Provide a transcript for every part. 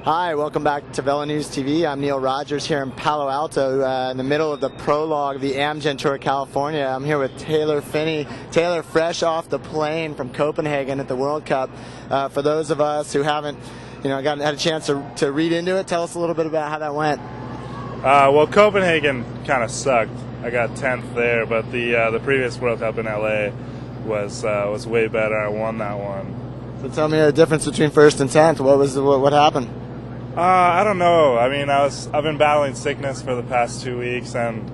Hi, welcome back to VeloNews TV. I'm Neil Rogers here in Palo Alto in the middle of the Prologue, the Amgen Tour California. I'm here with Taylor Phinney. Taylor, fresh off the plane from Copenhagen at the World Cup. For those of us who haven't had a chance to read into it, tell us a little bit about how that went. Well, Copenhagen kind of sucked. I got 10th there, but the previous World Cup in LA was way better. I won that one. So tell me the difference between first and 10th. What happened? I don't know. I mean, I've been battling sickness for the past 2 weeks, and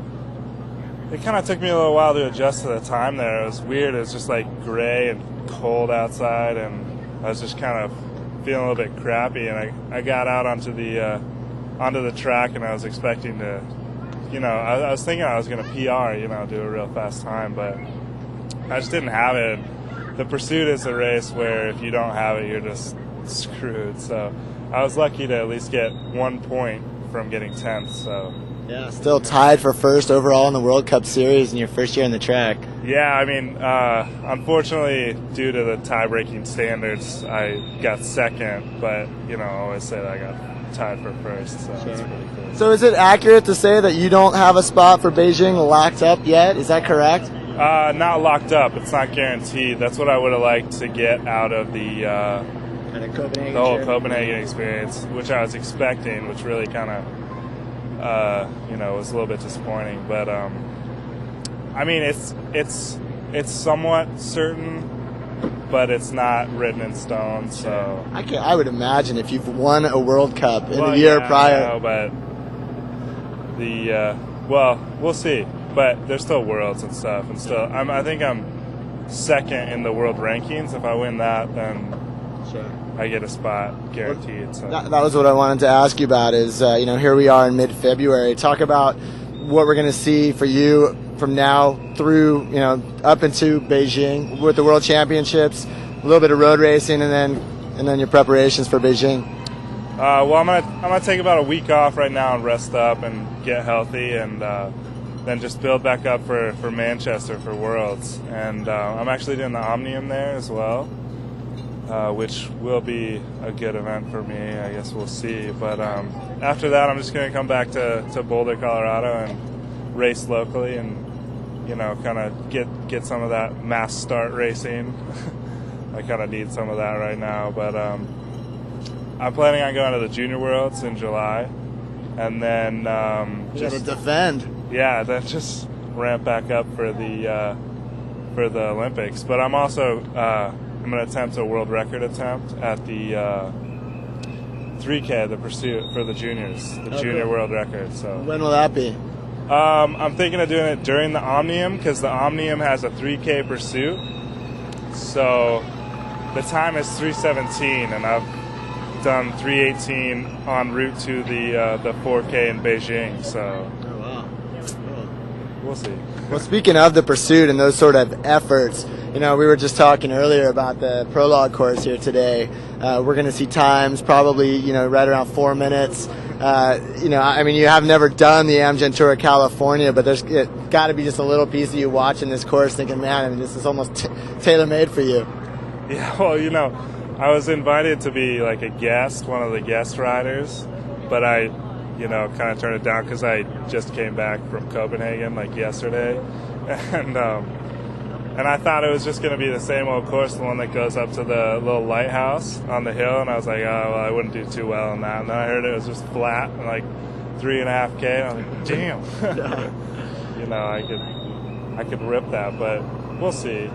it kind of took me a little while to adjust to the time there. It was weird. It was just like gray and cold outside, and I was just kind of feeling a little bit crappy. And I got out onto the track, and I was expecting to, I was thinking I was going to PR, do a real fast time, but I just didn't have it. The pursuit is a race where if you don't have it, you're just screwed. So I was lucky to at least get 1 point from getting 10th. So yeah, still tied for first overall in the World Cup Series in your first year on the track. Yeah, I mean, unfortunately, due to the tie-breaking standards, I got second. But I always say that I got tied for first. So sure. It's pretty cool. So is it accurate to say that you don't have a spot for Beijing locked up yet? Is that correct? Not locked up. It's not guaranteed. That's what I would have liked to get out of the whole Copenhagen experience, which I was expecting, which really kind of, was a little bit disappointing. But I mean, it's somewhat certain, but it's not written in stone. So I would imagine if you've won a World Cup in the year prior. I know, but we'll see. But there's still worlds and stuff, and still, I think I'm second in the world rankings. If I win that, then I get a spot guaranteed. So that was what I wanted to ask you about. Is here we are in mid-February. Talk about what we're going to see for you from now through up into Beijing with the World Championships, a little bit of road racing, and then your preparations for Beijing. Well, I'm gonna take about a week off right now and rest up and get healthy, and then just build back up for Manchester for Worlds. And I'm actually doing the Omnium there as well, which will be a good event for me. I guess we'll see. But after that, I'm just going to come back to Boulder, Colorado, and race locally, and kind of get some of that mass start racing. I kind of need some of that right now. But I'm planning on going to the Junior Worlds in July, and then just defend. Yeah, then just ramp back up for the Olympics. But I'm also I'm going to attempt a world record attempt at the 3K, the pursuit for the juniors, the junior world record. So when will that be? I'm thinking of doing it during the Omnium, because the Omnium has a 3K pursuit. So the time is 3:17, and I've done 3:18 en route to the 4K in Beijing. So. We'll see. Well, speaking of the pursuit and those sort of efforts, we were just talking earlier about the Prologue course here today. We're going to see times probably, right around 4 minutes. I mean, you have never done the Amgen Tour of California, but there's got to be just a little piece of you watching this course thinking, man, I mean, this is almost tailor-made for you. Yeah, well, I was invited to be like a guest, one of the guest riders, but I kind of turned it down because I just came back from Copenhagen like yesterday, and I thought it was just going to be the same old course, the one that goes up to the little lighthouse on the hill, and I was like, oh, well, I wouldn't do too well on that, and then I heard it was just flat, and like 3.5K, and I was like, damn, I could rip that, but we'll see,